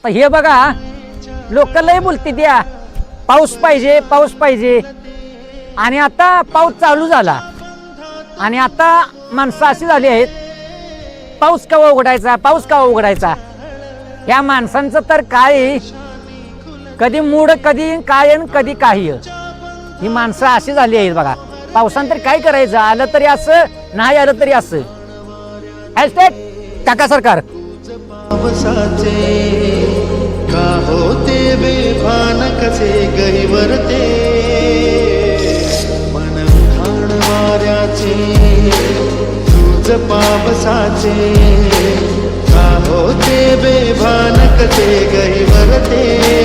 तर हे बघा लोक लय बोलते द्या पाऊस पाहिजे पाऊस पाहिजे आणि आता पाऊस चालू झाला आणि आता माणसं अशी झाली आहेत पाऊस केव्हा उघडायचा पाऊस केव्हा उघडायचा या माणसांचं तर काय कधी मूड कधी काय आणि कधी काही ही माणसं अशी झाली आहेत बघा पावसानं तर काय करायचं आलं तरी असं नाही आलं तरी असं हॅशटॅग काका सरकार का होते बेभान कसे गहिवरते मन उठाण वाऱ्याचे तुझ पावसाचे का होते बेभान कसे गहिवरते